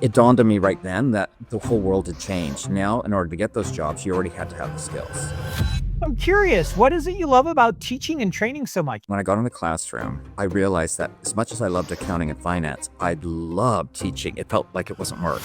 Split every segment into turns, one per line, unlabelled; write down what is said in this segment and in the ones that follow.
It dawned on me right then that the whole world had changed. Now, in order to get those jobs, you already had to have the skills.
I'm curious, what is it you love about teaching and training so much?
When I got in the classroom, I realized that as much as I loved accounting and finance, I loved teaching. It felt like it wasn't work.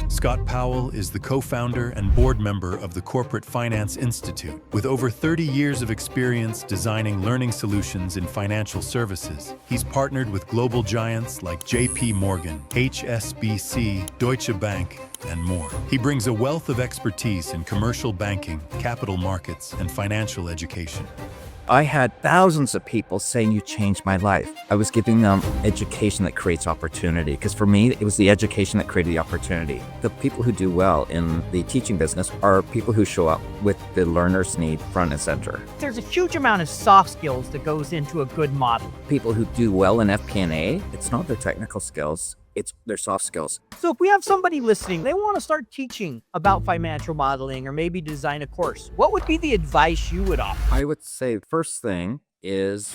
Scott Powell is the co-founder and board member of the Corporate Finance Institute. With over 30 years of experience designing learning solutions in financial services, he's partnered with global giants like JP Morgan, HSBC, Deutsche Bank, and more. He brings a wealth of expertise in commercial banking, capital markets, and financial education.
I had thousands of people saying, "You changed my life." I was giving them education that creates opportunity, because for me, it was the education that created the opportunity. The people who do well in the teaching business are people who show up with the learner's need front and center.
There's a huge amount of soft skills that goes into a good model.
People who do well in FP&A, it's not their technical skills, it's their soft skills.
So if we have somebody listening, they want to start teaching about financial modeling or maybe design a course, what would be the advice you would offer?
I would say the first thing is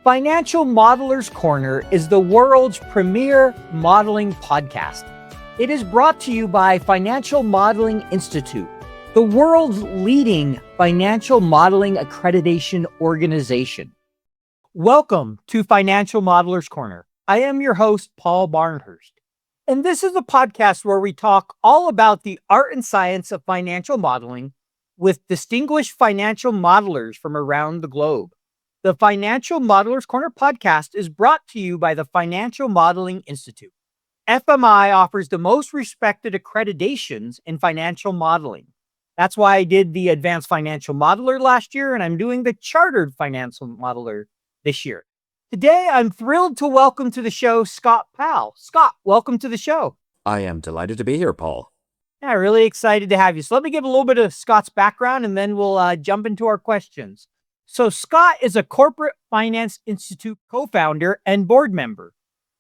Financial Modelers Corner is the world's premier modeling podcast. It is brought to you by Financial Modeling Institute, the world's leading financial modeling accreditation organization. Welcome to Financial Modelers Corner. I am your host, Paul Barnhurst, and this is a podcast where we talk all about the art and science of financial modeling with distinguished financial modelers from around the globe. The Financial Modelers Corner podcast is brought to you by the Financial Modeling Institute. FMI offers the most respected accreditations in financial modeling. That's why I did the Advanced Financial Modeler last year, and I'm doing the Chartered Financial Modeler this year. Today, I'm thrilled to welcome to the show Scott Powell. Scott, welcome to the show.
I am delighted to be here, Paul.
Yeah, really excited to have you. So let me give a little bit of Scott's background, and then we'll jump into our questions. So Scott is a Corporate Finance Institute co-founder and board member,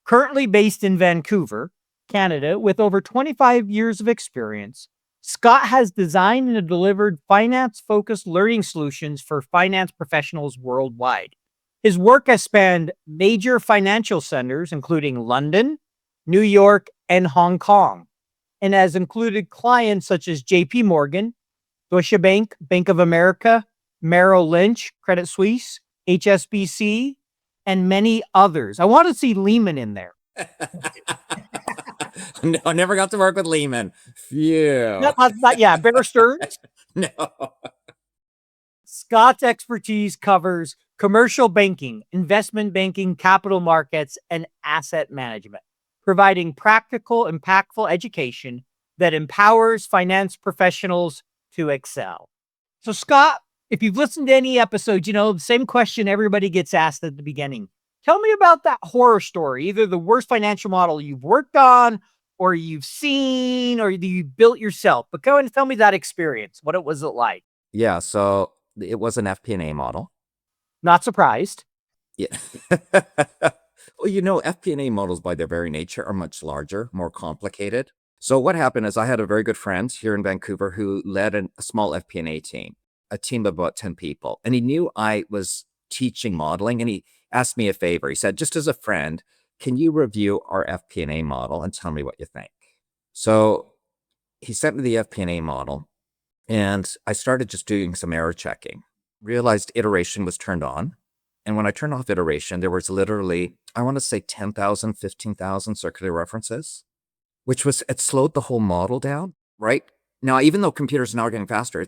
currently based in Vancouver, Canada, with over 25 years of experience. Scott has designed and delivered finance-focused learning solutions for finance professionals worldwide. His work has spanned major financial centers, including London, New York, and Hong Kong, and has included clients such as JP Morgan, Deutsche Bank, Bank of America, Merrill Lynch, Credit Suisse, HSBC, and many others. I want to see Lehman in there.
No, I never got to work with Lehman. Phew.
Better Stearns.
No.
Scott's expertise covers commercial banking, investment banking, capital markets, and asset management, providing practical, impactful education that empowers finance professionals to excel. So, Scott, if you've listened to any episode, you know the same question everybody gets asked at the beginning. Tell me about that horror story, either the worst financial model you've worked on, or you've seen, or you built yourself. But go and tell me that experience. What was it like?
Yeah, so it was an FP&A model.
Not surprised.
Yeah. Well, FP&A models by their very nature are much larger, more complicated. So what happened is I had a very good friend here in Vancouver who led a small FP&A team, a team of about 10 people. And he knew I was teaching modeling, and he asked me a favor. He said, just as a friend, can you review our FP&A model and tell me what you think? So he sent me the FP&A model, and I started just doing some error checking. Realized iteration was turned on. And when I turned off iteration, there was literally, I want to say 10,000, 15,000 circular references, it slowed the whole model down, right? Now, even though computers now are getting faster,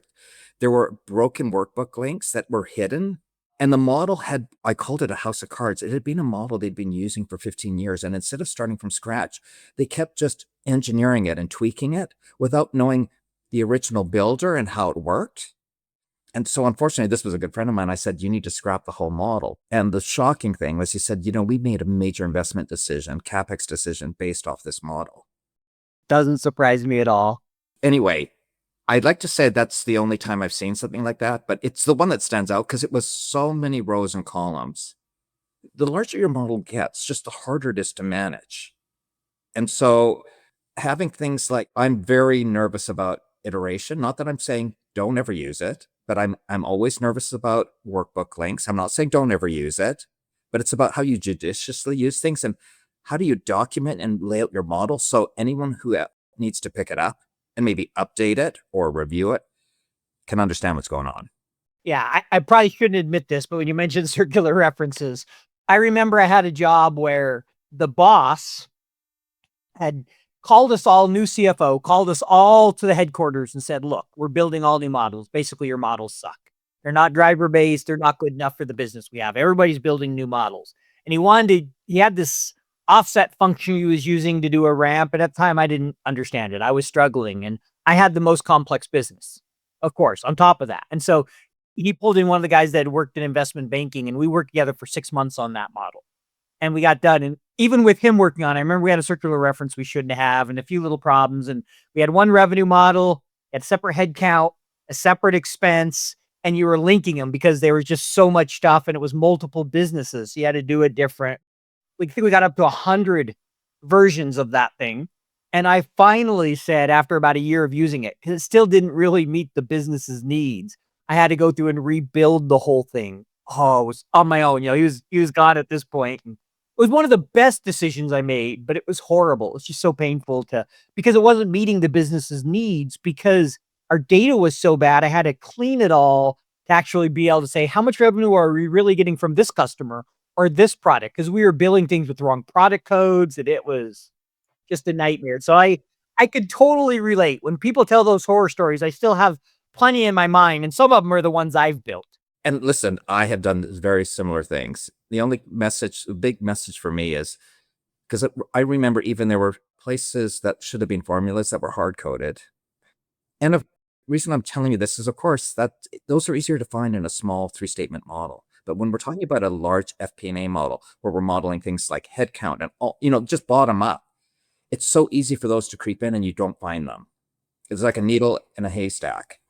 there were broken workbook links that were hidden. And the model I called it a house of cards. It had been a model they'd been using for 15 years. And instead of starting from scratch, they kept just engineering it and tweaking it without knowing the original builder and how it worked. And so unfortunately, this was a good friend of mine. I said, you need to scrap the whole model. And the shocking thing was he said, we made a major investment decision, CapEx decision based off this model.
Doesn't surprise me at all.
Anyway, I'd like to say that's the only time I've seen something like that, but it's the one that stands out because it was so many rows and columns. The larger your model gets, just the harder it is to manage. And so having things like, I'm very nervous about iteration. Not that I'm saying don't ever use it, but I'm always nervous about workbook links. I'm not saying don't ever use it, but it's about how you judiciously use things and how do you document and lay out your model so anyone who needs to pick it up and maybe update it or review it can understand what's going on.
Yeah, I probably shouldn't admit this, but when you mentioned circular references, I remember I had a job where the boss had called us all, new CFO, called us all to the headquarters and said, look, we're building all new models. Basically, your models suck. They're not driver based. They're not good enough for the business we have. Everybody's building new models. And he had this offset function he was using to do a ramp. And at the time, I didn't understand it. I was struggling and I had the most complex business, of course, on top of that. And so he pulled in one of the guys that had worked in investment banking and we worked together for 6 months on that model. And we got done. And even with him working on it, I remember we had a circular reference we shouldn't have and a few little problems. And we had one revenue model, had a separate head count, a separate expense, and you were linking them because there was just so much stuff and it was multiple businesses. So you had to do it different. We think we got up to 100 versions of that thing. And I finally said, after about a year of using it, because it still didn't really meet the business's needs, I had to go through and rebuild the whole thing. Oh, it was on my own. He was gone at this point. And it was one of the best decisions I made, but it was horrible. It's just so painful because it wasn't meeting the business's needs because our data was so bad. I had to clean it all to actually be able to say, how much revenue are we really getting from this customer or this product? Because we were billing things with the wrong product codes and it was just a nightmare. So I could totally relate. When people tell those horror stories, I still have plenty in my mind, and some of them are the ones I've built.
And listen, I have done very similar things. The big message for me is because I remember even there were places that should have been formulas that were hard coded. And the reason I'm telling you this is, of course, that those are easier to find in a small 3-statement model. But when we're talking about a large FP&A model where we're modeling things like headcount and all, just bottom up, it's so easy for those to creep in and you don't find them. It's like a needle in a haystack.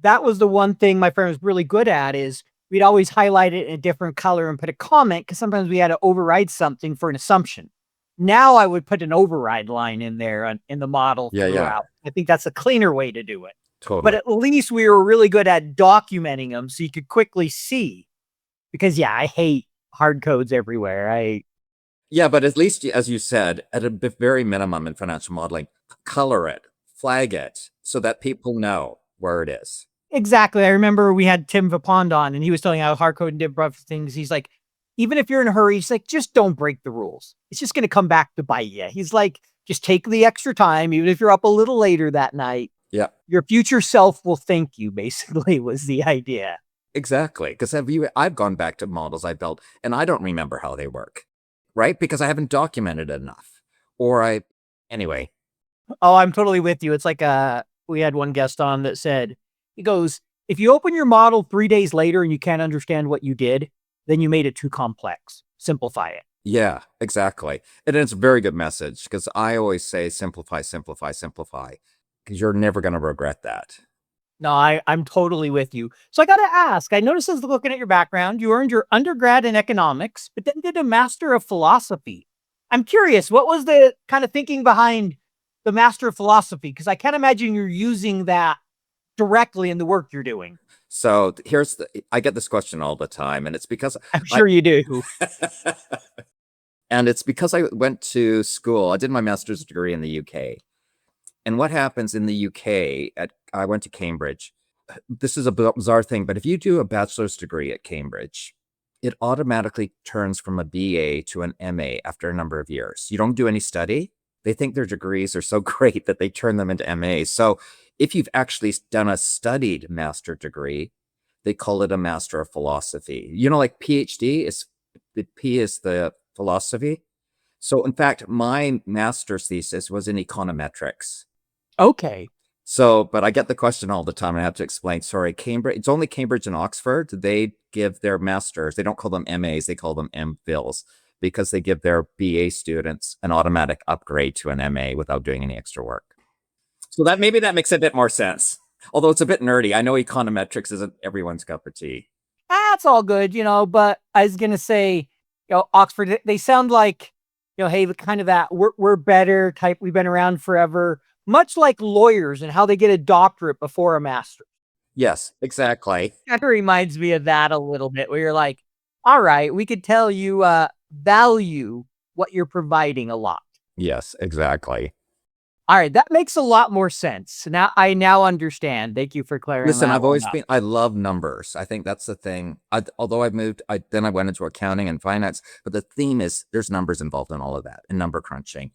That was the one thing my friend was really good at is we'd always highlight it in a different color and put a comment because sometimes we had to override something for an assumption. Now I would put an override line in there in the model throughout. I think that's a cleaner way to do it.
Totally.
But at least we were really good at documenting them so you could quickly see. Because, I hate hard codes everywhere.
Yeah, but at least, as you said, at a very minimum in financial modeling, color it, flag it, so that people know where it is.
Exactly. I remember we had Tim Vipond on, and he was telling how hard code and different things. He's like, even if you're in a hurry, he's like, just don't break the rules. It's just going to come back to bite you. He's like, just take the extra time, even if you're up a little later that night.
Yeah.
Your future self will thank you, basically, was the idea.
Exactly. Because I've gone back to models I built, and I don't remember how they work, right? Because I haven't documented enough. Anyway.
Oh, I'm totally with you. It's like we had one guest on that said, he goes, if you open your model 3 days later and you can't understand what you did, then you made it too complex. Simplify it.
Yeah, exactly. And it's a very good message because I always say simplify, simplify, simplify, because you're never going to regret that.
No, I'm totally with you. So I got to ask, I noticed as looking at your background, you earned your undergrad in economics, but then did a master of philosophy. I'm curious, what was the kind of thinking behind the master of philosophy? Because I can't imagine you're using that directly in the work you're doing.
So I get this question all the time, and it's because
I'm sure you do.
And it's because I went to school. I did my master's degree in the UK. And what happens in the UK, I went to Cambridge. This is a bizarre thing, but if you do a bachelor's degree at Cambridge, it automatically turns from a BA to an MA after a number of years. You don't do any study. They think their degrees are so great that they turn them into MAs. So if you've actually done a studied master degree, they call it a master of philosophy. Like PhD the P is the philosophy. So in fact, my master's thesis was in econometrics.
Okay.
So, but I get the question all the time. I have to explain, sorry, Cambridge, it's only Cambridge and Oxford. They give their masters, they don't call them MAs, they call them MPhils because they give their BA students an automatic upgrade to an MA without doing any extra work. So maybe that makes a bit more sense. Although it's a bit nerdy. I know econometrics isn't everyone's cup of tea.
That's all good, but I was going to say, Oxford, they sound like, hey, kind of that we're better type. We've been around forever, much like lawyers and how they get a doctorate before a master.
Yes, exactly.
That reminds me of that a little bit where you're like, All right, we could tell you value what you're providing a lot.
Yes, exactly.
All right, that makes a lot more sense. Now I understand. Thank you for clearing
Listen,
that
I've
one
always
up.
been, I love numbers. I think that's the thing. Although I've moved, then I went into accounting and finance, but the theme is there's numbers involved in all of that and number crunching.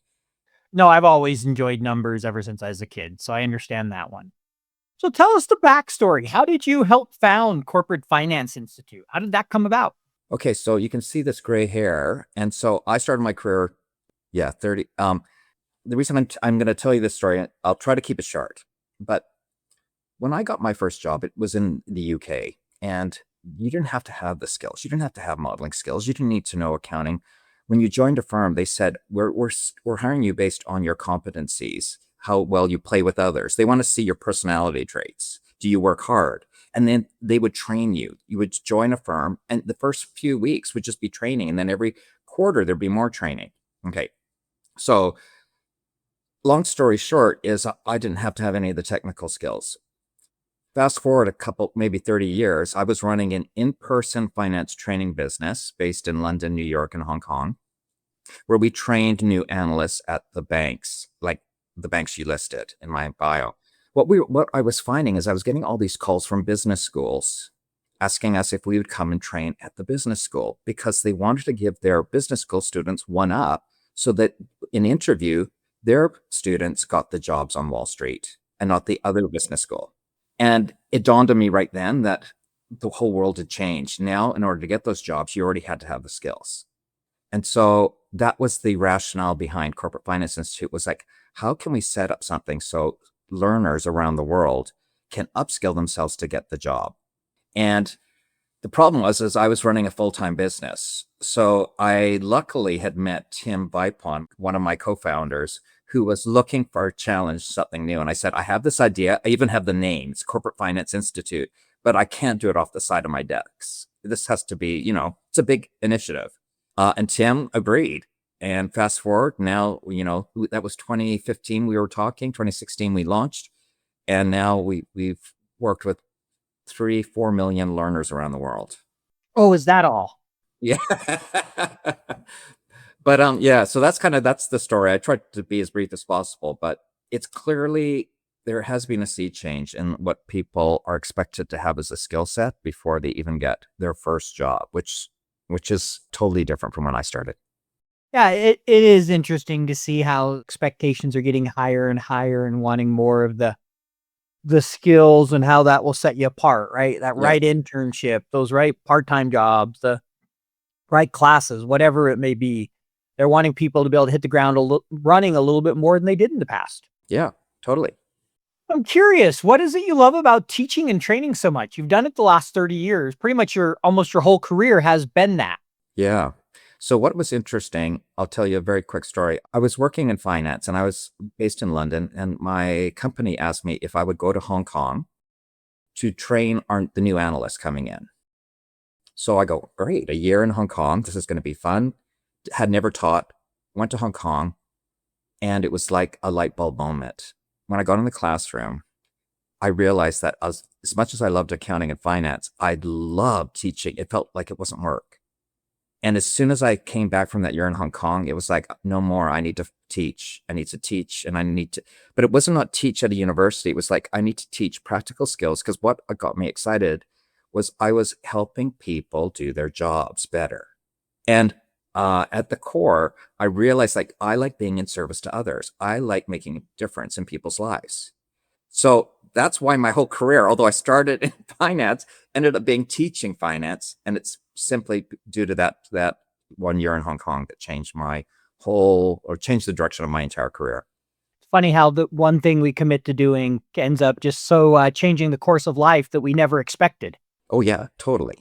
No, I've always enjoyed numbers ever since I was a kid, so I understand that one. So tell us the backstory. How did you help found Corporate Finance Institute? How did that come about?
Okay, so you can see this gray hair. And so I started my career, 30. The reason I'm going to tell you this story, I'll try to keep it short, but when I got my first job, it was in the UK, and you didn't have to have the skills. You didn't have to have modeling skills. You didn't need to know accounting. When you joined a firm, they said, we're hiring you based on your competencies, how well you play with others. They want to see your personality traits. Do you work hard? And then they would train you. You would join a firm, and the first few weeks would just be training. And then every quarter, there'd be more training. Okay. So long story short is I didn't have to have any of the technical skills. Fast forward a couple, maybe 30 years, I was running an in-person finance training business based in London, New York, and Hong Kong, where we trained new analysts at the banks, like the banks you listed in my bio. What I was finding is I was getting all these calls from business schools asking us if we would come and train at the business school because they wanted to give their business school students one up so that in interview, their students got the jobs on Wall Street and not the other business school. And it dawned on me right then that the whole world had changed. Now, in order to get those jobs, you already had to have the skills. And so that was the rationale behind Corporate Finance Institute was like, how can we set up something so learners around the world can upskill themselves to get the job? And the problem was I was running a full-time business. So I luckily had met Tim Vipon, one of my co-founders, who was looking for a challenge, something new. And I said, I have this idea. I even have the name. It's Corporate Finance Institute, but I can't do it off the side of my decks. This has to be, it's a big initiative. And Tim agreed. And fast forward now, that was 2015 we were talking, 2016 we launched. And now we've worked with 3-4 million learners around the world.
Oh, is that all?
Yeah. But yeah, so that's the story. I tried to be as brief as possible, but it's clearly there has been a sea change in what people are expected to have as a skill set before they even get their first job, which is totally different from when I started.
Yeah, it is interesting to see how expectations are getting higher and higher and wanting more of the skills and how that will set you apart, right? That
Yes.
right internship, those right part-time jobs, the right classes, whatever it may be. They're wanting people to be able to hit the ground running a little bit more than they did in the past.
Yeah, totally.
I'm curious, what is it you love about teaching and training so much? You've done it the last 30 years. Pretty much almost your whole career has been that.
Yeah. So what was interesting, I'll tell you a very quick story. I was working in finance and I was based in London, and my company asked me if I would go to Hong Kong to train the new analysts coming in. So I go, great, a year in Hong Kong. This is going to be fun. Had never taught, went to Hong Kong, and it was like a light bulb moment. When I got in the classroom, I realized that as much as I loved accounting and finance, I loved teaching. It felt like it wasn't work. And as soon as I came back from that year in Hong Kong, it was like, no more. I need to teach. I need to teach. And I need to, but it wasn't not teach at a university. It was like, I need to teach practical skills, because what got me excited was I was helping people do their jobs better. And at the core, I realized like, I like being in service to others. I like making a difference in people's lives. So that's why my whole career, although I started in finance, ended up being teaching finance. And it's simply due to that 1 year in Hong Kong that changed changed the direction of my entire career.
It's funny how the one thing we commit to doing ends up just so changing the course of life that we never expected.
Oh yeah, totally.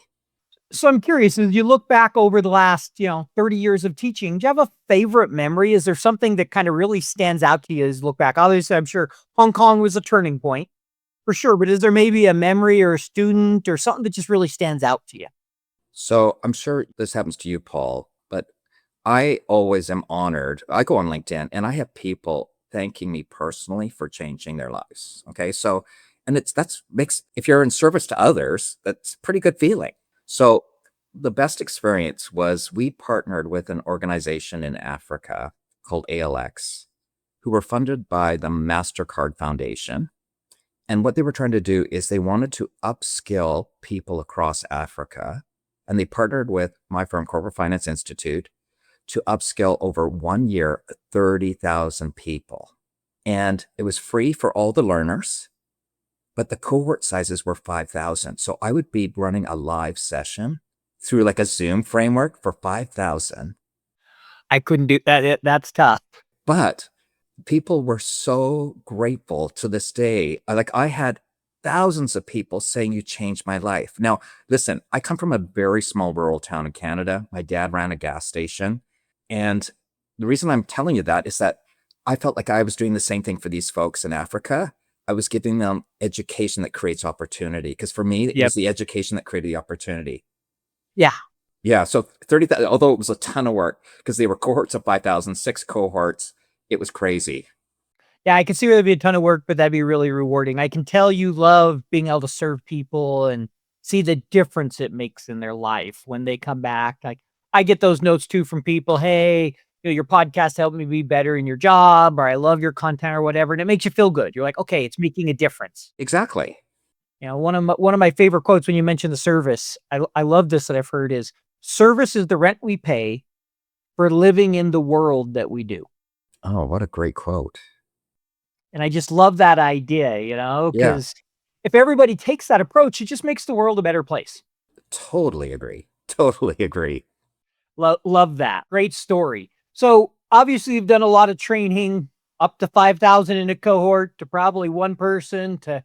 So I'm curious, as you look back over the last, 30 years of teaching, do you have a favorite memory? Is there something that kind of really stands out to you as you look back? Obviously, I'm sure Hong Kong was a turning point for sure, but is there maybe a memory or a student or something that just really stands out to you?
So I'm sure this happens to you, Paul, but I always am honored. I go on LinkedIn and I have people thanking me personally for changing their lives. Okay. So, and if you're in service to others, that's a pretty good feeling. So the best experience was we partnered with an organization in Africa called ALX, who were funded by the MasterCard Foundation. And what they were trying to do is they wanted to upskill people across Africa. And they partnered with my firm, Corporate Finance Institute, to upskill over 1 year, 30,000 people. And it was free for all the learners, but the cohort sizes were 5,000. So I would be running a live session through like a Zoom framework for 5,000.
I couldn't do that. That's tough.
But people were so grateful to this day. Like I had thousands of people saying you changed my life. Now, listen, I come from a very small rural town in Canada. My dad ran a gas station. And the reason I'm telling you that is that I felt like I was doing the same thing for these folks in Africa. I was giving them education that creates opportunity. Because for me, it
Yep.
was the education that created the opportunity.
Yeah.
Yeah. So 30,000, although it was a ton of work because they were cohorts of 5,000, 6 cohorts. It was crazy.
Yeah, I can see where there'd be a ton of work, but that'd be really rewarding. I can tell you love being able to serve people and see the difference it makes in their life when they come back. Like I get those notes too from people. Hey, your podcast helped me be better in your job, or I love your content or whatever. And it makes you feel good. You're like, okay, it's making a difference.
Exactly.
One of my favorite quotes when you mention the service, I love this that I've heard is service is the rent we pay for living in the world that we do.
Oh, what a great quote.
And I just love that idea,
Yeah.
because if everybody takes that approach, it just makes the world a better place.
Totally agree. Totally agree.
Love that. Great story. So obviously you've done a lot of training, up to 5,000 in a cohort to probably one person to,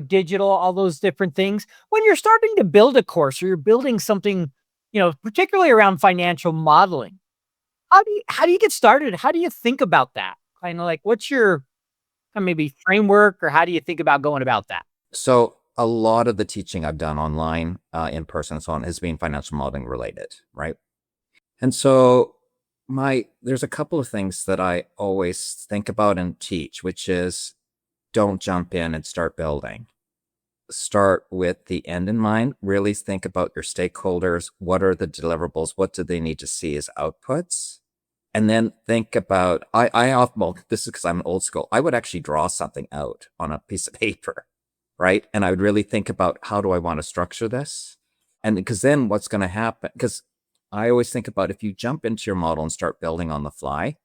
digital, all those different things. When you're starting to build a course or you're building something, particularly around financial modeling, how do you get started? How do you think about that? Kind of like, what's your maybe framework, or how do you think about going about that?
So a lot of the teaching I've done online, in person and so on has been financial modeling related, right? And so there's a couple of things that I always think about and teach, which is don't jump in and start building. Start with the end in mind. Really think about your stakeholders. What are the deliverables? What do they need to see as outputs? And then think about, well, this is because I'm old school. I would actually draw something out on a piece of paper, right? And I would really think about how do I want to structure this? And because then what's going to happen? Because I always think about if you jump into your model and start building on the fly,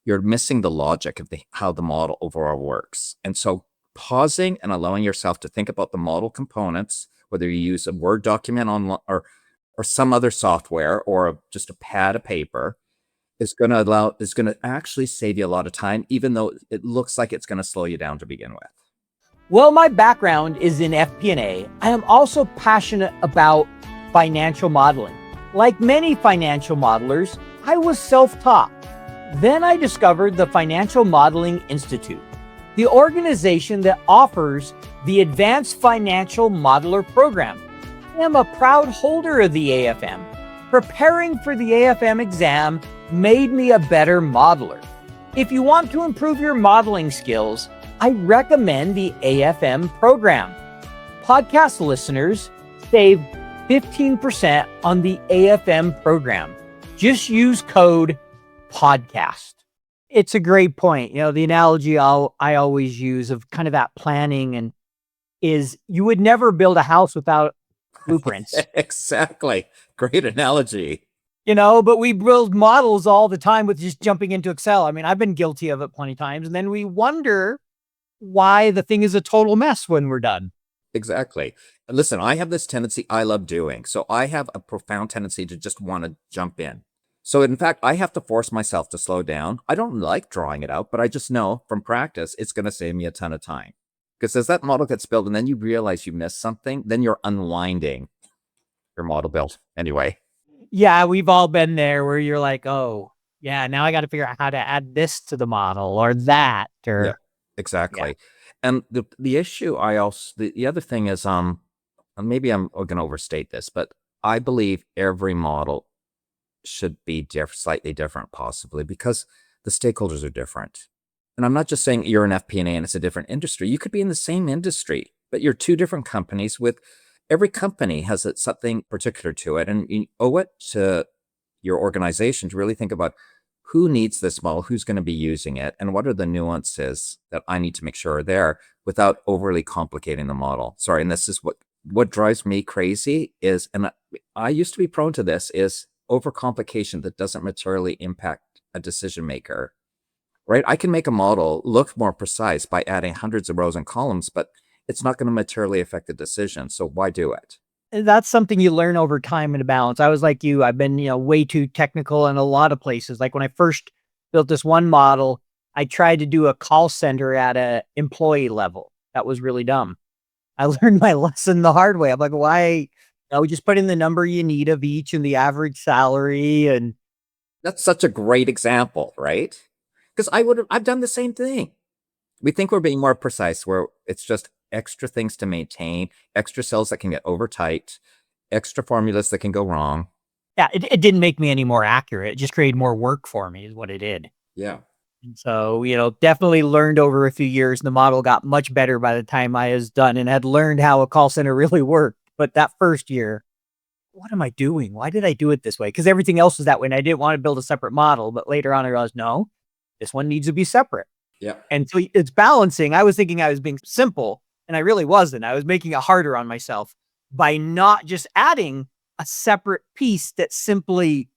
you're missing the logic of how the model overall works. And so pausing and allowing yourself to think about the model components, whether you use a Word document online or some other software or just a pad of paper, is going to actually save you a lot of time, even though it looks like it's going to slow you down to begin with.
Well, my background is in FP&A. I am also passionate about financial modeling. Like many financial modelers, I was self-taught. Then I discovered the Financial Modeling Institute, the organization that offers the Advanced Financial Modeler Program. I am a proud holder of the AFM. Preparing for the AFM exam made me a better modeler. If you want to improve your modeling skills, I recommend the AFM program. Podcast listeners save 15% on the AFM program. Just use code podcast. It's a great point. The analogy I always use of kind of that planning and is you would never build a house without blueprints.
Exactly. Great analogy.
But we build models all the time with just jumping into Excel. I mean, I've been guilty of it plenty of times. And then we wonder why the thing is a total mess when we're done.
Exactly. Listen, I have this tendency I love doing. So I have a profound tendency to just want to jump in. So in fact, I have to force myself to slow down. I don't like drawing it out, but I just know from practice, it's going to save me a ton of time. Because as that model gets built and then you realize you missed something, then you're unwinding your model build anyway.
Yeah, we've all been there where you're like, oh, yeah, now I got to figure out how to add this to the model or that. Or
Yeah, exactly. Yeah. And the issue the other thing is, maybe I'm going to overstate this, but I believe every model should be slightly different, possibly because the stakeholders are different. And I'm not just saying you're an FP&A and it's a different industry. You could be in the same industry, but you're two different companies with Every company has something particular to it, and you owe it to your organization to really think about who needs this model, who's going to be using it, and what are the nuances that I need to make sure are there without overly complicating the model. Sorry, and this is what drives me crazy is, and I used to be prone to this, is overcomplication that doesn't materially impact a decision maker, right? I can make a model look more precise by adding hundreds of rows and columns, but it's not going to materially affect the decision. So why do it?
That's something you learn over time in a balance. I was like you. I've been, way too technical in a lot of places. Like when I first built this one model, I tried to do a call center at a employee level. That was really dumb. I learned my lesson the hard way. I'm like, why? Just put in the number you need of each and the average salary. And
That's such a great example, right? Because I've done the same thing. We think we're being more precise, where it's just extra things to maintain, extra cells that can get over tight, extra formulas that can go wrong.
yeah, it didn't make me any more accurate. It just created more work for me is what it did.
Yeah.
And so, definitely learned over a few years. The model got much better by the time I was done and had learned how a call center really worked. But that first year, what am I doing? Why did I do it this way? Because everything else was that way. And I didn't want to build a separate model. But later on, I realized, no, this one needs to be separate.
Yeah.
And so it's balancing. I was thinking I was being simple, and I really wasn't. I was making it harder on myself by not just adding a separate piece that simply,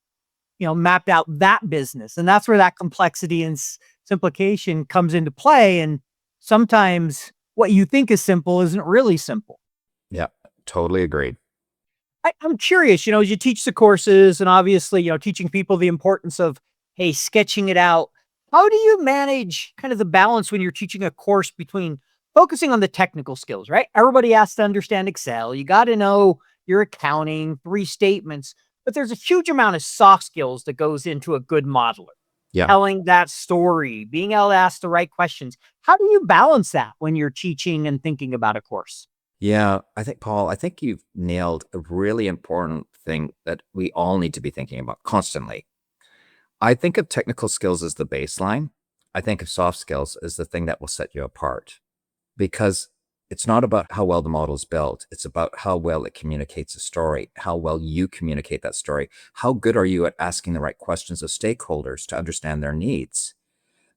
mapped out that business. And that's where that complexity and simplification comes into play. And sometimes what you think is simple isn't really simple.
Yeah. Totally agreed.
I'm curious, as you teach the courses and obviously, teaching people the importance of, hey, sketching it out. How do you manage kind of the balance when you're teaching a course between focusing on the technical skills, right? Everybody has to understand Excel. You got to know your accounting, 3 statements, but there's a huge amount of soft skills that goes into a good modeler.
Yeah.
Telling that story, being able to ask the right questions. How do you balance that when you're teaching and thinking about a course?
Yeah. Paul, I think you've nailed a really important thing that we all need to be thinking about constantly. I think of technical skills as the baseline. I think of soft skills as the thing that will set you apart, because it's not about how well the model is built. It's about how well it communicates a story, how well you communicate that story. How good are you at asking the right questions of stakeholders to understand their needs?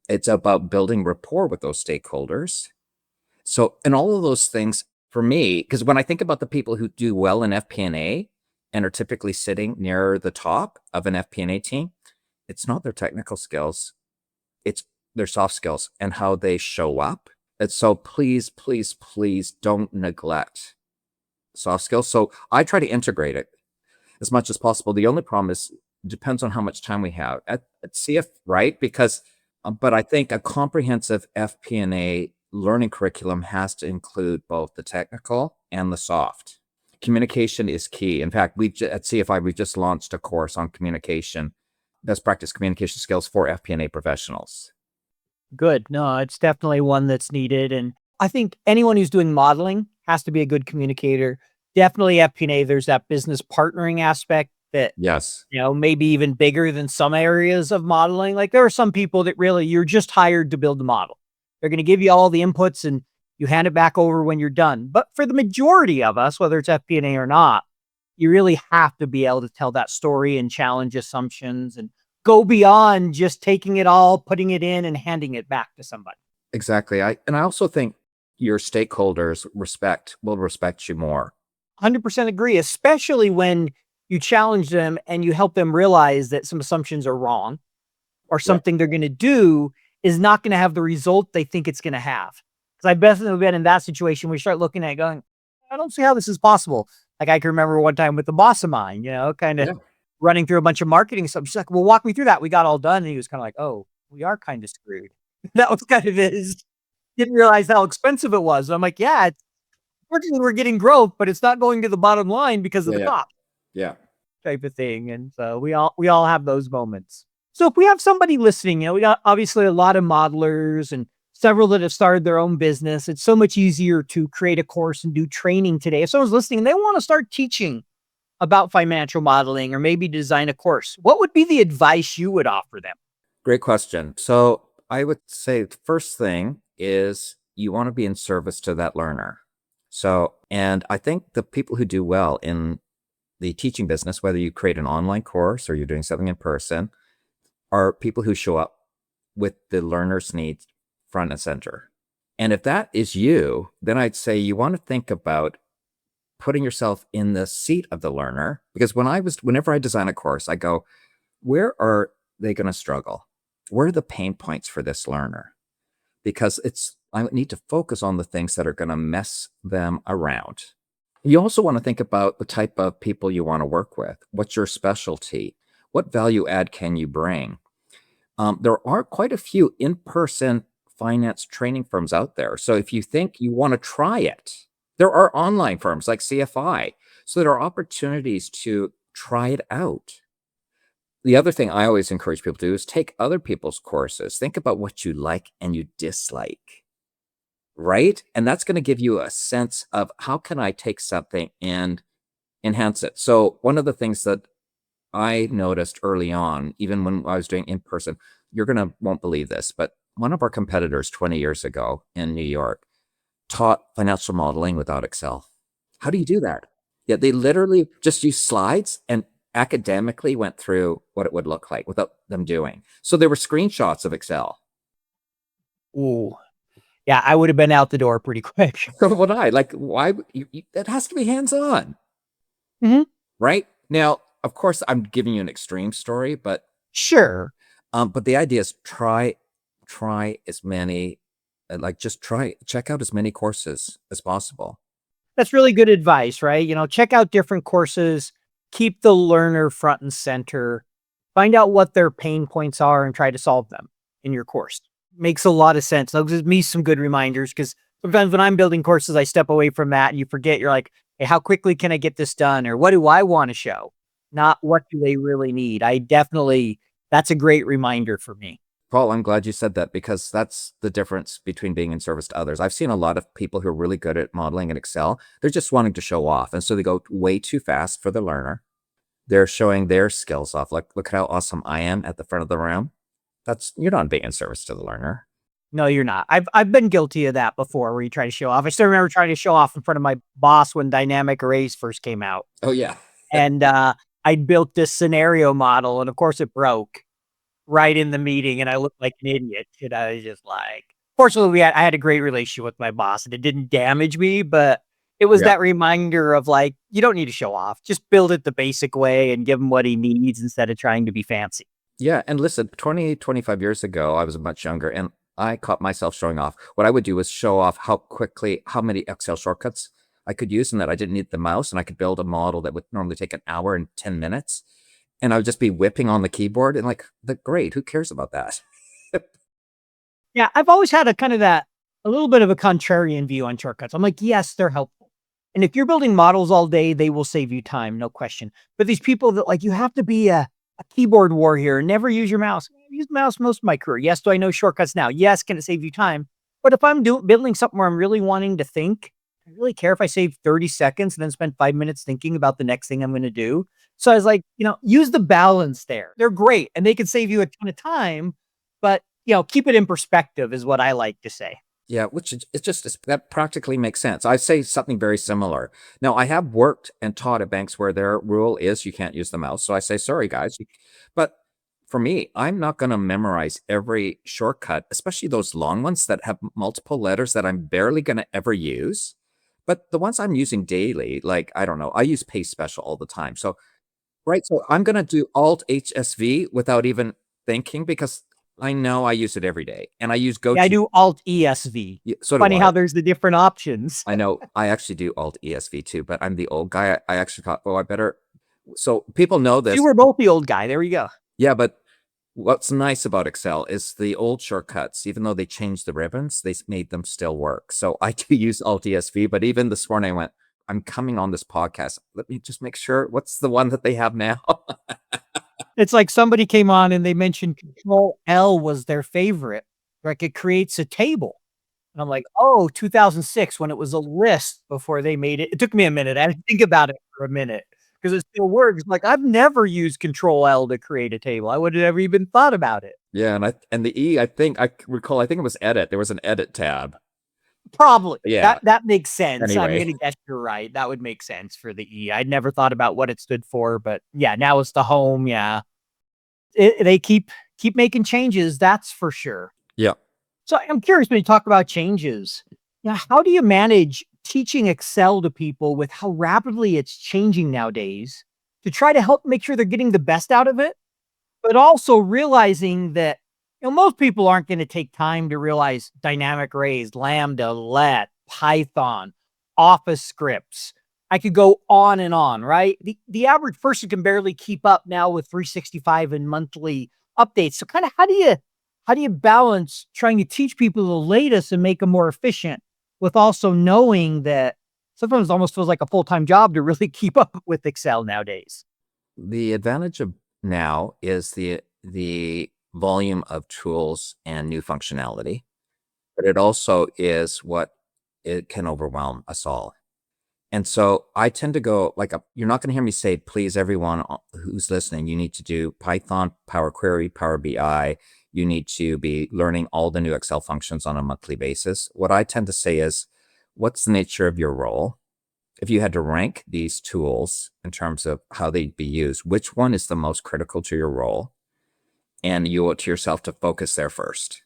It's about building rapport with those stakeholders. So, and all of those things for me, because when I think about the people who do well in FP&A and are typically sitting near the top of an FP&A team, it's not their technical skills, it's their soft skills and how they show up. And so please, please, please don't neglect soft skills. So I try to integrate it as much as possible. The only problem is it depends on how much time we have at CF, right? Because, but I think a comprehensive FP&A learning curriculum has to include both the technical and the soft. Communication is key. In fact, at CFI, we've just launched a course on communication, best practice communication skills for FP&A professionals.
Good. No, it's definitely one that's needed. And I think anyone who's doing modeling has to be a good communicator. Definitely FP&A, there's that business partnering aspect that,
Yes.
maybe even bigger than some areas of modeling. Like there are some people that really, you're just hired to build the model. They're going to give you all the inputs and you hand it back over when you're done. But for the majority of us, whether it's FP&A or not, you really have to be able to tell that story and challenge assumptions and go beyond just taking it all, putting it in and handing it back to somebody.
Exactly. I also think your stakeholders will respect you more.
100% agree, especially when you challenge them and you help them realize that some assumptions are wrong or something they're going to do is not going to have the result they think it's going to have. Because I've definitely been in that situation where you start looking at it going, I don't see how this is possible. Like I can remember one time with the boss of mine, kind of running through a bunch of marketing stuff. She's like, well, walk me through that. We got all done. And he was kind of like, oh, we are kind of screwed. That was kind of his, didn't realize how expensive it was. And I'm like, yeah, fortunately we're getting growth, but it's not going to the bottom line because of the cost.
Yeah.
Type of thing. And so we all have those moments. So if we have somebody listening, we got obviously a lot of modelers and several that have started their own business. It's so much easier to create a course and do training today. If someone's listening and they want to start teaching about financial modeling or maybe design a course, what would be the advice you would offer them?
Great question. So I would say the first thing is you want to be in service to that learner. So, and I think the people who do well in the teaching business, whether you create an online course or you're doing something in person, are people who show up with the learner's needs front and center. And if that is you, then I'd say you want to think about putting yourself in the seat of the learner. Because whenever I design a course, I go, where are they going to struggle? Where are the pain points for this learner? Because I need to focus on the things that are going to mess them around. You also want to think about the type of people you want to work with. What's your specialty? What value add can you bring? There are quite a few in-person finance training firms out there. So if you think you want to try it, there are online firms like CFI. So there are opportunities to try it out. The other thing I always encourage people to do is take other people's courses. Think about what you like and you dislike, right? And that's going to give you a sense of how can I take something and enhance it. So one of the things that I noticed early on, even when I was doing in person, won't believe this, but one of our competitors 20 years ago in New York taught financial modeling without Excel. How do you do that? Yeah, they literally just used slides and academically went through what it would look like without them doing. So there were screenshots of Excel.
Ooh. Yeah, I would have been out the door pretty quick.
So would I. Like, why? That has to be hands-on,
Mhm.
right? Now, of course, I'm giving you an extreme story, but
Sure.
the idea is try as many, check out as many courses as possible.
That's really good advice, right? Check out different courses, keep the learner front and center, find out what their pain points are and try to solve them in your course. Makes a lot of sense. That gives me some good reminders because sometimes when I'm building courses, I step away from that and you forget, you're like, hey, how quickly can I get this done? Or what do I want to show? Not what do they really need? That's a great reminder for me.
Paul, I'm glad you said that because that's the difference between being in service to others. I've seen a lot of people who are really good at modeling in Excel. They're just wanting to show off. And so they go way too fast for the learner. They're showing their skills off. Like, look at how awesome I am at the front of the room. You're not being in service to the learner.
No, you're not. I've been guilty of that before where you try to show off. I still remember trying to show off in front of my boss when dynamic arrays first came out.
Oh, yeah.
And I built this scenario model and of course it broke right in the meeting and I looked like an idiot. And I was just like, fortunately I had a great relationship with my boss and it didn't damage me, but it was
Yeah.
that reminder of like, you don't need to show off. Just build it the basic way and give him what he needs instead of trying to be fancy.
Yeah. And listen, 25 years ago, I was much younger and I caught myself showing off. What I would do was show off how many Excel shortcuts I could use and that I didn't need the mouse and I could build a model that would normally take an hour and 10 minutes. And I would just be whipping on the keyboard and great, who cares about that?
Yeah, I've always had a little bit of a contrarian view on shortcuts. I'm like, yes, they're helpful. And if you're building models all day, they will save you time, no question. But these people that like, you have to be a keyboard warrior and never use your mouse. I use the mouse most of my career. Yes, do I know shortcuts now? Yes, can it save you time? But if I'm building something where I'm really wanting to think, I really care if I save 30 seconds and then spend 5 minutes thinking about the next thing I'm going to do. So I was like, use the balance there. They're great and they can save you a ton of time, but keep it in perspective is what I like to say.
Yeah, that practically makes sense. I say something very similar. Now, I have worked and taught at banks where their rule is you can't use the mouse. So I say, sorry, guys. But for me, I'm not going to memorize every shortcut, especially those long ones that have multiple letters that I'm barely going to ever use. But the ones I'm using daily, like, I don't know, I use Paste Special all the time. So, right. So I'm going to do Alt HSV without even thinking because I know I use it every day. And I use Go.
Yeah, I do Alt ESV.
Yeah, so
Funny
do
how
I.
there's the different options.
I know I actually do Alt ESV too, but I'm the old guy. I actually thought, I better. So people know this.
You were both the old guy. There we go.
Yeah, but what's nice about Excel is the old shortcuts, even though they changed the ribbons, they made them still work. So I do use Alt ESV, but even this morning I went, I'm coming on this podcast. Let me just make sure what's the one that they have now.
It's like somebody came on and they mentioned Control L was their favorite. Like it creates a table. And I'm like, 2006 when it was a list before they made it. It took me a minute. I had to think about it for a minute because it still works. Like I've never used Control L to create a table. I would have never even thought about it.
Yeah, and the E, I think it was edit. There was an edit tab.
Probably.
Yeah.
That makes sense. I'm
Anyway.
gonna guess you're right. That would make sense for the E. I'd never thought about what it stood for, but yeah, now it's the home. Yeah, they keep making changes. That's for sure.
Yeah.
So I'm curious when you talk about changes. Yeah, how do you manage teaching Excel to people with how rapidly it's changing nowadays to try to help make sure they're getting the best out of it, but also realizing that most people aren't going to take time to realize dynamic arrays, lambda, let, Python, office scripts. I could go on and on, right? The average person can barely keep up now with 365 and monthly updates. So kind of how do you balance trying to teach people the latest and make them more efficient with also knowing that sometimes it almost feels like a full-time job to really keep up with Excel nowadays?
The advantage of now is the volume of tools and new functionality, but it also is what it can overwhelm us all. And so I tend to go like you're not going to hear me say, please, everyone who's listening, you need to do Python, Power Query, Power BI. You need to be learning all the new Excel functions on a monthly basis. What I tend to say is, what's the nature of your role? If you had to rank these tools in terms of how they'd be used, which one is the most critical to your role? And you owe it to yourself to focus there first,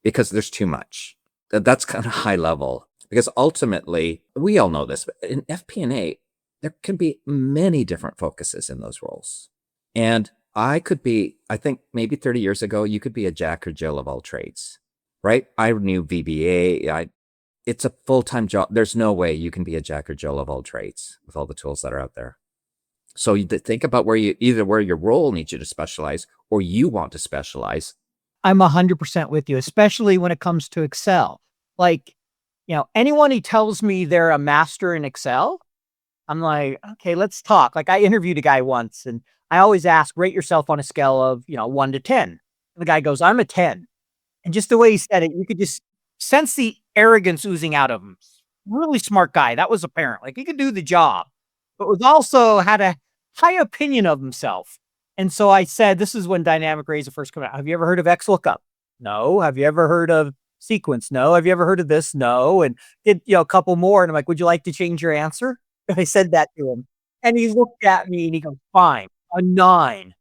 because there's too much. That's kind of high level, because ultimately, we all know this, but in FP&A, there can be many different focuses in those roles. And I think maybe 30 years ago, you could be a Jack or Jill of all trades, right? I knew VBA. It's a full-time job. There's no way you can be a Jack or Jill of all trades with all the tools that are out there. So you think about where your role needs you to specialize or you want to specialize.
I'm 100% with you, especially when it comes to Excel. Like, anyone who tells me they're a master in Excel, I'm like, okay, let's talk. Like I interviewed a guy once and I always ask, rate yourself on a scale of, 1 to 10. And the guy goes, I'm a 10. And just the way he said it, you could just sense the arrogance oozing out of him. Really smart guy. That was apparent. Like he could do the job, but was also had a high opinion of himself. And so I said, this is when dynamic arrays first come out. Have you ever heard of XLOOKUP? No. Have you ever heard of sequence? No. Have you ever heard of this? No. And did, a couple more. And I'm like, would you like to change your answer? And I said that to him. And he looked at me and he goes, fine, a 9.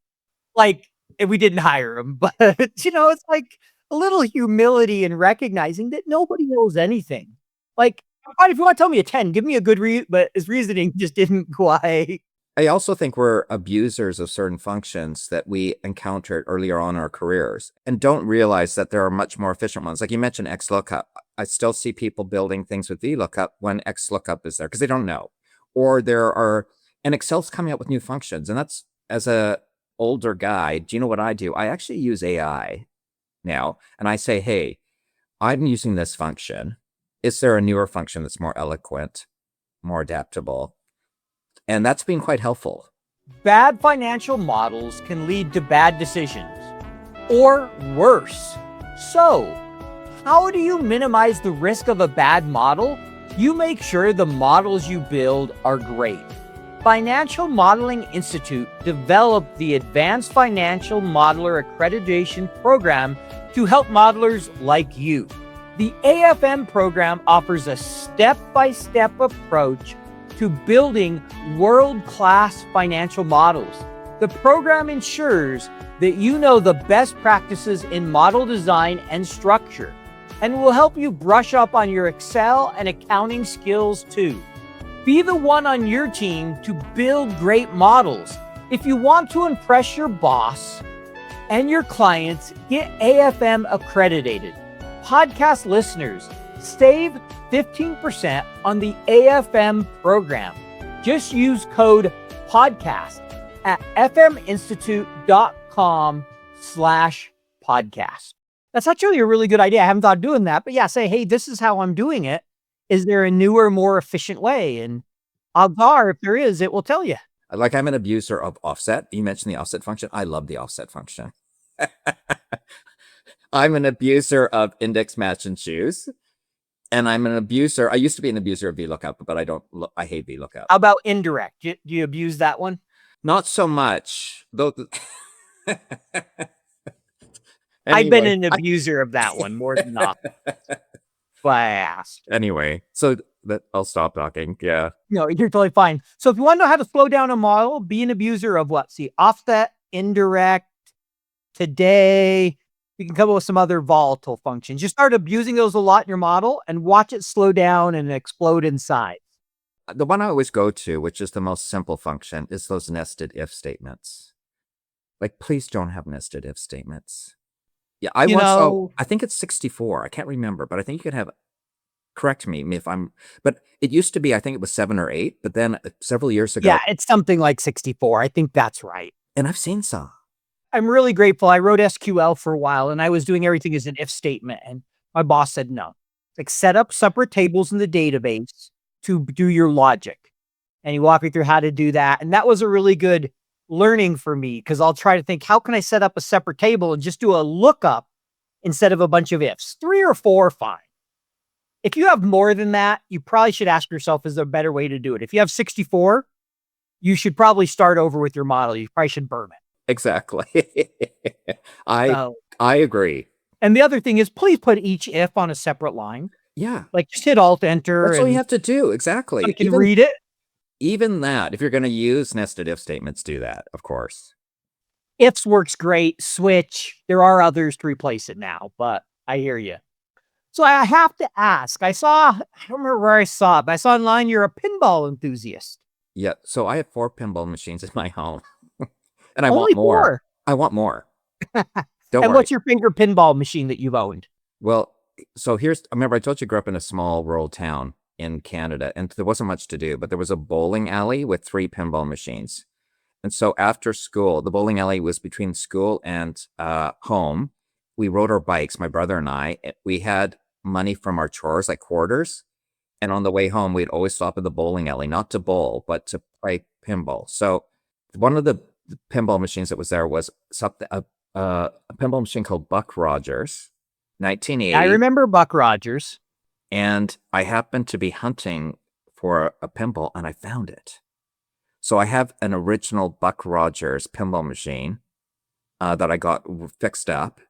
Like, and we didn't hire him, but it's like a little humility and recognizing that nobody knows anything. Like, fine, if you want to tell me a 10, give me a good but his reasoning just didn't quite.
I also think we're abusers of certain functions that we encountered earlier on in our careers and don't realize that there are much more efficient ones. Like you mentioned XLOOKUP. I still see people building things with VLOOKUP when XLOOKUP is there because they don't know. Or and Excel's coming out with new functions. And that's, as a older guy, do you know what I do? I actually use AI now. And I say, hey, I'm using this function. Is there a newer function that's more eloquent, more adaptable? And that's been quite helpful.
Bad financial models can lead to bad decisions, or worse. So, how do you minimize the risk of a bad model? You make sure the models you build are great. Financial Modeling Institute developed the Advanced Financial Modeler Accreditation Program to help modelers like you. The AFM program offers a step-by-step approach to building world-class financial models. The program ensures that you know the best practices in model design and structure, and will help you brush up on your Excel and accounting skills too. Be the one on your team to build great models. If you want to impress your boss and your clients, get AFM accredited. Podcast listeners, save 15% on the AFM program. Just use code podcast at fminstitute.com/podcast. That's actually a really good idea. I haven't thought of doing that, but yeah, say, hey, this is how I'm doing it. Is there a newer, more efficient way? And odds are, if there is, it will tell you.
Like I'm an abuser of offset. You mentioned the offset function. I love the offset function. I'm an abuser of index match and choose. And I'm an abuser. I used to be an abuser of VLOOKUP, but I hate VLOOKUP.
How about indirect? Do you abuse that one?
Not so much. Though.
I've been an abuser of that one more than not. why I asked.
Anyway, so that I'll stop talking. Yeah.
No, you're totally fine. So if you want to know how to slow down a model, be an abuser of what? See, offset, indirect, today. You can come up with some other volatile functions. You start abusing those a lot in your model and watch it slow down and explode in size.
The one I always go to, which is the most simple function, is those nested if statements. Like, please don't have nested if statements. Yeah, I think it's 64. I can't remember, but I think you could have, correct me if I'm, but it used to be, I think it was 7 or 8, but then several years ago.
Yeah, it's something like 64. I think that's right.
And I've seen some.
I'm really grateful. I wrote SQL for a while and I was doing everything as an if statement. And my boss said, no, like set up separate tables in the database to do your logic. And he walked me through how to do that. And that was a really good learning for me because I'll try to think, how can I set up a separate table and just do a lookup instead of a bunch of ifs? 3 or 4 are fine. If you have more than that, you probably should ask yourself, is there a better way to do it? If you have 64, you should probably start over with your model. You probably should burn it.
Exactly. I agree.
And the other thing is, please put each if on a separate line.
Yeah.
Like just hit Alt Enter.
That's all you have to do. Exactly.
You can read it.
Even that, if you're going to use nested if statements, do that, of course.
Ifs works great. Switch. There are others to replace it now, but I hear you. So I have to ask, I don't remember where I saw it, but I saw online you're a pinball enthusiast.
Yeah. So I have 4 pinball machines in my home. And I
Only
want more.
4.
I want more. Don't
And
worry.
what's your favorite pinball machine that you've owned?
Well, so remember I told you I grew up in a small rural town in Canada, and there wasn't much to do, but there was a bowling alley with 3 pinball machines. And so after school, the bowling alley was between school and home. We rode our bikes, my brother and I. We had money from our chores, like quarters. And on the way home, we'd always stop at the bowling alley, not to bowl, but to play pinball. So one of the pinball machines that was there was a pinball machine called Buck Rogers, 1980.
I remember Buck Rogers.
And I happened to be hunting for a pinball and I found it. So I have an original Buck Rogers pinball machine that I got fixed up,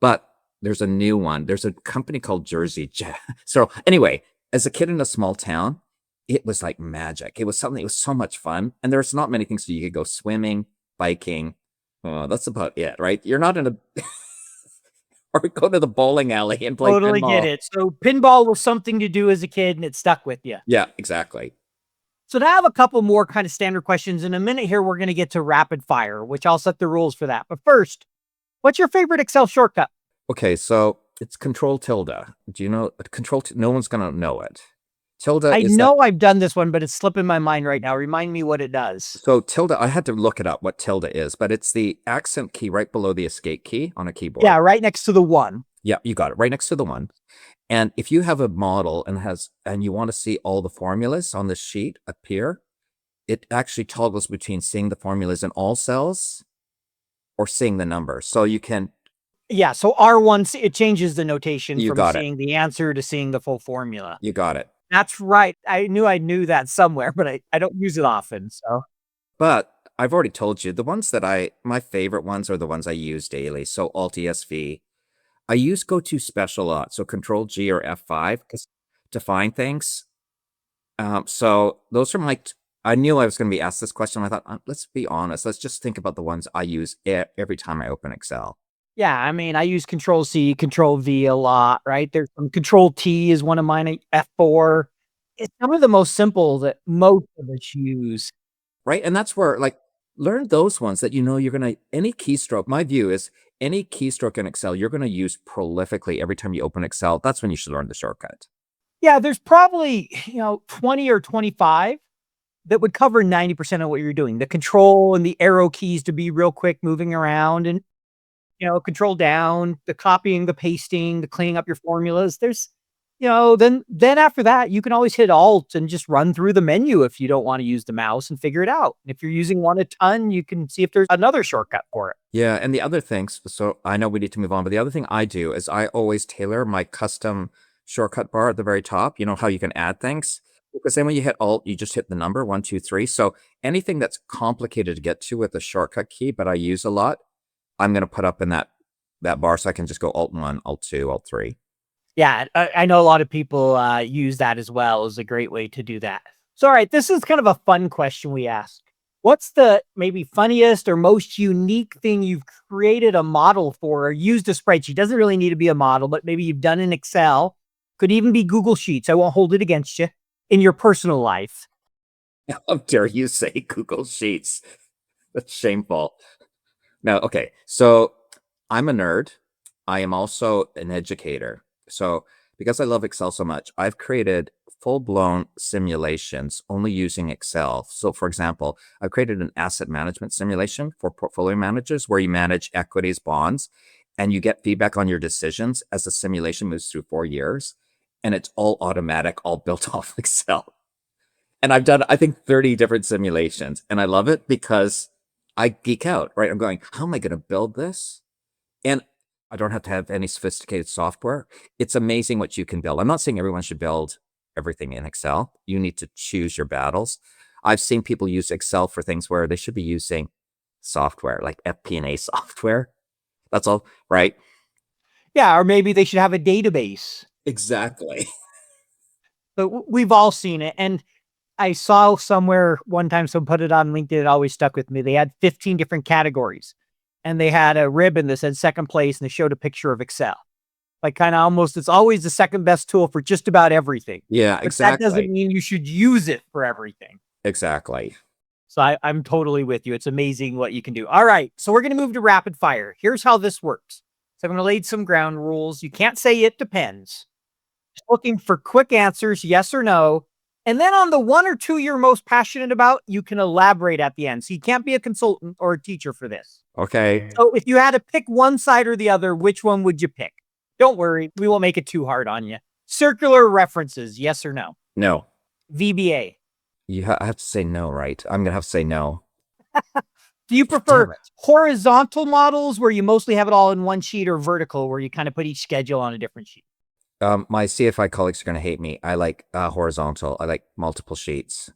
but there's a new one. There's a company called Jersey Jet. So anyway, as a kid in a small town, it was like magic. It was something, it was so much fun. And there's not many things to do. You could go swimming, biking. Oh, that's about it, right? You're not in a, or go to the bowling alley and play
Totally
pinball.
get it. So pinball was something to do as a kid and it stuck with you.
Yeah, exactly.
So now I have a couple more kind of standard questions. In a minute here, we're going to get to rapid fire, which I'll set the rules for that. But first, what's your favorite Excel shortcut?
Okay, so it's Control tilde. Do you know no one's gonna know it. Tilde.
I know I've done this one, but it's slipping my mind right now. Remind me what it does.
So tilde, I had to look it up what tilde is, but it's the accent key right below the escape key on a keyboard.
Yeah, right next to the 1.
Yeah, you got it. Right next to the 1. And if you have a model and you want to see all the formulas on the sheet appear, it actually toggles between seeing the formulas in all cells or seeing the number. So you can.
Yeah, so R1, it changes the notation
You
from
got it.
seeing the answer to seeing the full formula.
You got it.
That's right. I knew that somewhere, but I don't use it often. So,
But I've already told you the ones that my favorite ones are the ones I use daily. So Alt ESV. I use Go To Special a lot. So Control G or F5 to find things. So those are I knew I was going to be asked this question. I thought, let's be honest. Let's just think about the ones I use every time I open Excel.
yeah, I mean, I use Control C, Control V a lot, right? There's some Control T is one of mine, F4. It's some of the most simple that most of us use.
Right. And that's where, learn those ones that you're going to, any keystroke. My view is any keystroke in Excel, you're going to use prolifically every time you open Excel. That's when you should learn the shortcut.
Yeah, there's probably, 20 or 25 that would cover 90% of what you're doing. The control and the arrow keys to be real quick moving around and, control down, the copying, the pasting, the cleaning up your formulas. There's, then after that, you can always hit Alt and just run through the menu if you don't want to use the mouse and figure it out. And if you're using one a ton, you can see if there's another shortcut for it.
Yeah. And the other things, so I know we need to move on, but the other thing I do is I always tailor my custom shortcut bar at the very top. You know how you can add things? Because then when you hit Alt, you just hit the number 1, 2, 3. So anything that's complicated to get to with a shortcut key, but I use a lot, I'm going to put up in that bar so I can just go Alt 1, Alt 2, Alt 3.
Yeah, I know a lot of people use that as well as a great way to do that. So, all right, this is kind of a fun question we ask. What's the maybe funniest or most unique thing you've created a model for or used a spreadsheet? Doesn't really need to be a model, but maybe you've done in Excel. Could even be Google Sheets. I won't hold it against you in your personal life.
How dare you say Google Sheets? That's shameful. No, okay. So I'm a nerd. I am also an educator. So because I love Excel so much, I've created full-blown simulations only using Excel. So for example, I've created an asset management simulation for portfolio managers where you manage equities, bonds, and you get feedback on your decisions as the simulation moves through 4 years. And it's all automatic, all built off Excel. And I've done, I think, 30 different simulations. And I love it because I geek out, right? I'm going, how am I going to build this? And I don't have to have any sophisticated software. It's amazing what you can build. I'm not saying everyone should build everything in Excel. You need to choose your battles. I've seen people use Excel for things where they should be using software, like FP&A software. That's all, right?
Yeah, or maybe they should have a database.
Exactly.
But we've all seen it. And I saw somewhere one time, someone put it on LinkedIn. It always stuck with me. They had 15 different categories and they had a ribbon that said second place and they showed a picture of Excel. Like kind of almost, it's always the second best tool for just about everything.
Yeah,
But that doesn't
exactly.
mean you should use it for everything.
Exactly.
So I'm totally with you. It's amazing what you can do. All right. So we're going to move to rapid fire. Here's how this works. So I'm going to lay some ground rules. You can't say it depends. Just looking for quick answers, yes or no. And then on the one or two you're most passionate about, you can elaborate at the end. So you can't be a consultant or a teacher for this.
Okay.
So if you had to pick one side or the other, which one would you pick? Don't worry, we won't make it too hard on you. Circular references, yes or no?
No.
VBA.
I have to say no, right? I'm going to have to say no.
Do you
Damn
prefer
it.
horizontal models where you mostly have it all in one sheet or vertical where you kind of put each schedule on a different sheet?
My CFI colleagues are going to hate me. I like horizontal. I like multiple sheets.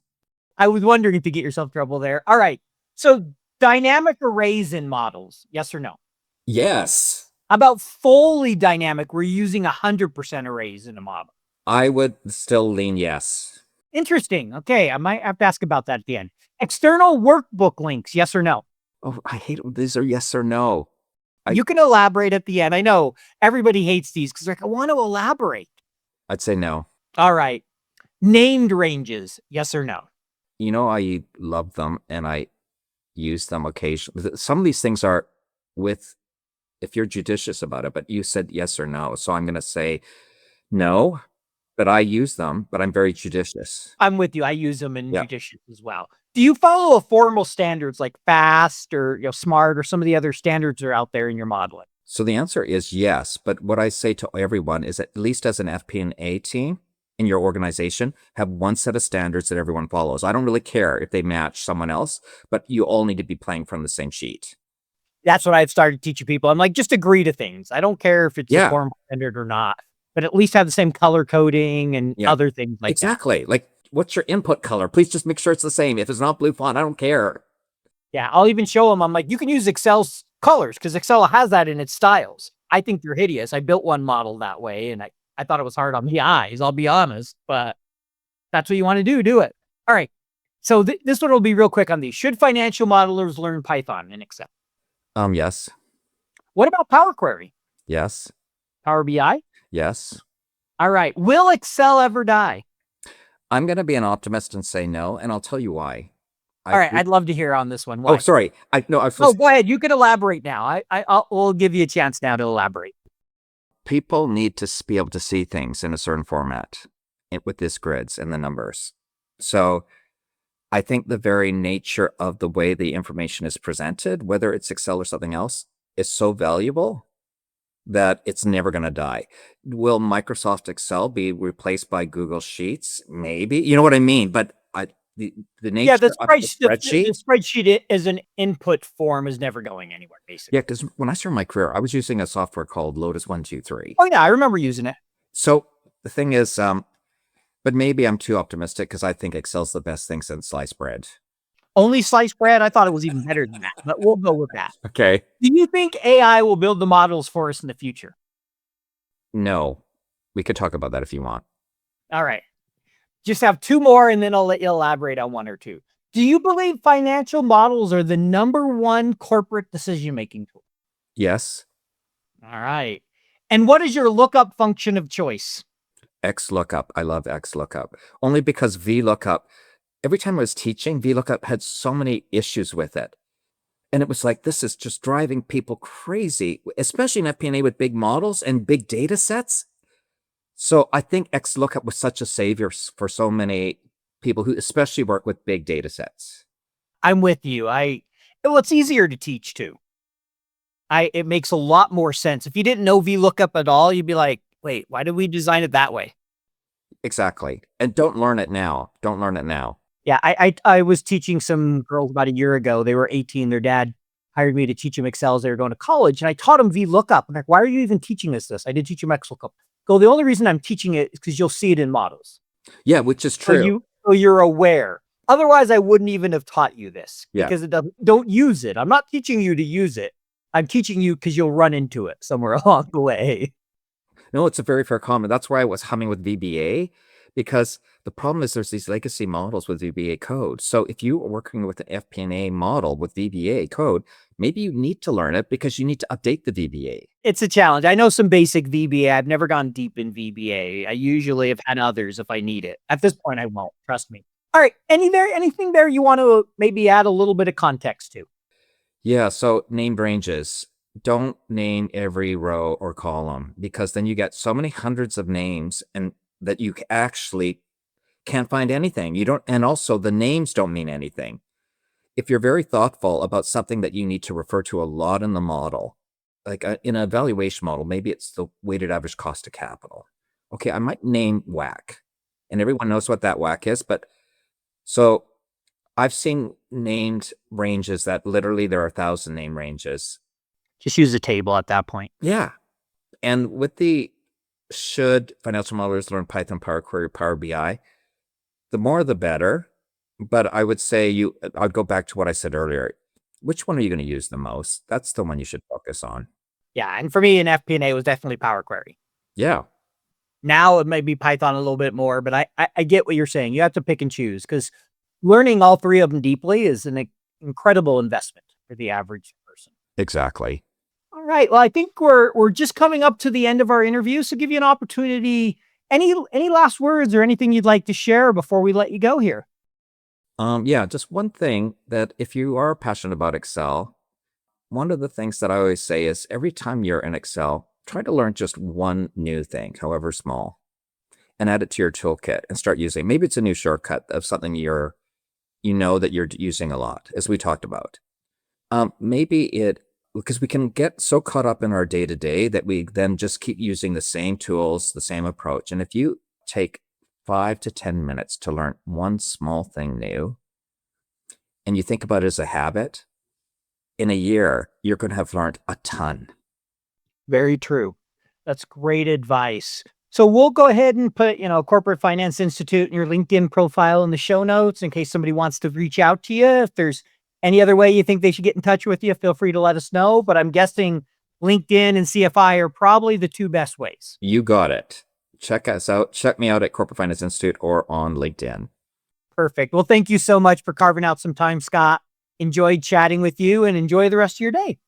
I was wondering if you get yourself trouble there. All right. So dynamic arrays in models, yes or no?
Yes.
How about fully dynamic? We're using 100% arrays in a model.
I would still lean yes.
Interesting. Okay. I might have to ask about that at the end. External workbook links, yes or no?
Oh, I hate these are yes or no.
You can elaborate at the end. I know everybody hates these because like, I want to elaborate.
I'd say no.
All right. Named ranges, yes or no?
You know, I love them and I use them occasionally. Some of these things are if you're judicious about it, but you said yes or no. So I'm going to say no, but I use them, but I'm very judicious.
I'm with you. I use them in
Yeah.
judicious as well. Do you follow a formal standards like FAST or SMART or some of the other standards that are out there in your modeling?
So the answer is yes. But what I say to everyone is at least as an FP&A team in your organization, have one set of standards that everyone follows. I don't really care if they match someone else, but you all need to be playing from the same sheet.
That's what I've started teaching people. I'm like, just agree to things. I don't care if it's a
Yeah.
formal standard or not, but at least have the same color coding and
Yeah.
other things like that.
Exactly. Like, what's your input color? Please just make sure it's the same. If it's not blue font, I don't care.
Yeah. I'll even show them. I'm like, you can use Excel's colors because Excel has that in its styles. I think they're hideous. I built one model that way and I thought it was hard on the eyes, I'll be honest, but that's what you want to do it. All right. So this one will be real quick on these. Should financial modelers learn Python in Excel?
Yes.
What about Power Query?
Yes.
Power BI?
Yes.
All right. Will Excel ever die?
I'm going to be an optimist and say no, and I'll tell you why.
All right. I'd love to hear on this one. Why?
Oh, sorry.
Go ahead. You can elaborate now. We'll give you a chance now to elaborate.
People need to be able to see things in a certain format with this grids and the numbers. So I think the very nature of the way the information is presented, whether it's Excel or something else, is so valuable that it's never going to die. Will Microsoft Excel be replaced by Google Sheets? Maybe. You know what I mean? But the nature of the spreadsheet.
The spreadsheet as an input form is never going anywhere, basically.
Yeah, because when I started my career, I was using a software called Lotus 123.
Oh, yeah. I remember using it.
So the thing is, but maybe I'm too optimistic because I think Excel's the best thing since sliced bread.
Only sliced bread? I thought it was even better than that, but we'll go with that.
Okay.
Do you think AI will build the models for us in the future?
No, We could talk about that if you want.
All right. Just have two more and then I'll let you elaborate on one or two. Do you believe financial models are the number one corporate decision-making tool?
Yes.
All right. And what is your lookup function of choice?
XLOOKUP. I love XLOOKUP. Only because VLOOKUP, every time I was teaching, VLOOKUP had so many issues with it. And it was like, this is just driving people crazy, especially in FP&A with big models and big data sets. So I think XLOOKUP was such a savior for so many people who especially work with big data sets.
I'm with you. Well, it's easier to teach too. It makes a lot more sense. If you didn't know VLOOKUP at all, you'd be like, wait, why did we design it that way?
Exactly. And don't learn it now. Don't learn it now.
Yeah, I was teaching some girls about a year ago. They were 18. Their dad hired me to teach them Excel as they were going to college. And I taught them VLOOKUP. I'm like, why are you even teaching us this? I did teach them XLOOKUP. Go, the only reason I'm teaching it is because you'll see it in models.
Yeah, which is true.
So you're aware. Otherwise, I wouldn't even have taught you this because it doesn't. Don't use it. I'm not teaching you to use it. I'm teaching you because you'll run into it somewhere along the way.
No, it's a very fair comment. That's why I was humming with VBA, because the problem is there's these legacy models with VBA code. So if you are working with an FP&A model with VBA code, maybe you need to learn it because you need to update the VBA.
It's a challenge. I know some basic VBA. I've never gone deep in VBA. I usually have had others if I need it. At this point, I won't. Trust me. All right. Anything there you want to maybe add a little bit of context to?
Yeah, so named ranges. Don't name every row or column, because then you get so many hundreds of names and that you actually can't find anything. And also the names don't mean anything. If you're very thoughtful about something that you need to refer to a lot in the model, like in a valuation model, maybe it's the weighted average cost of capital. Okay, I might name WACC, and everyone knows what that WACC is, but so I've seen named ranges that literally there are 1,000 name ranges.
Just use a table at that point.
Yeah. And with should financial modelers learn Python, Power Query, Power BI, the more the better. But I would say I'd go back to what I said earlier. Which one are you going to use the most? That's the one you should focus on.
Yeah. And for me in FP&A, it was definitely Power Query.
Yeah.
Now it may be Python a little bit more, but I get what you're saying. You have to pick and choose because learning all three of them deeply is an incredible investment for the average person.
Exactly.
All right. Well, I think we're just coming up to the end of our interview. So give you an opportunity. Any last words or anything you'd like to share before we let you go here?
Yeah, just one thing that if you are passionate about Excel, one of the things that I always say is every time you're in Excel, try to learn just one new thing, however small, and add it to your toolkit and start using. Maybe it's a new shortcut of something that you're using a lot, as we talked about. Because we can get so caught up in our day-to-day that we then just keep using the same tools, the same approach. And if you take 5 to 10 minutes to learn one small thing new, and you think about it as a habit, in a year, you're going to have learned a ton.
Very true. That's great advice. So we'll go ahead and put, Corporate Finance Institute and your LinkedIn profile in the show notes in case somebody wants to reach out to you. If there's any other way you think they should get in touch with you, feel free to let us know. But I'm guessing LinkedIn and CFI are probably the two best ways.
You got it. Check us out. Check me out at Corporate Finance Institute or on LinkedIn.
Perfect. Well, thank you so much for carving out some time, Scott. Enjoyed chatting with you and enjoy the rest of your day.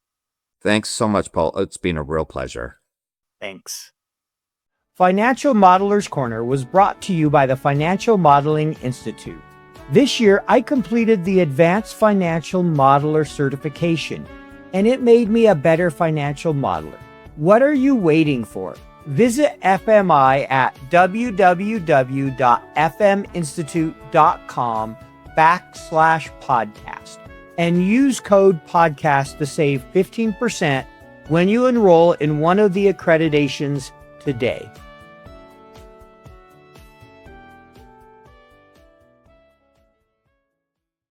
Thanks so much, Paul. It's been a real pleasure.
Thanks. Financial Modeler's Corner was brought to you by the Financial Modeling Institute. This year, I completed the Advanced Financial Modeler certification, and it made me a better financial modeler. What are you waiting for? Visit FMI at www.fminstitute.com/podcast and use code podcast to save 15% when you enroll in one of the accreditations today.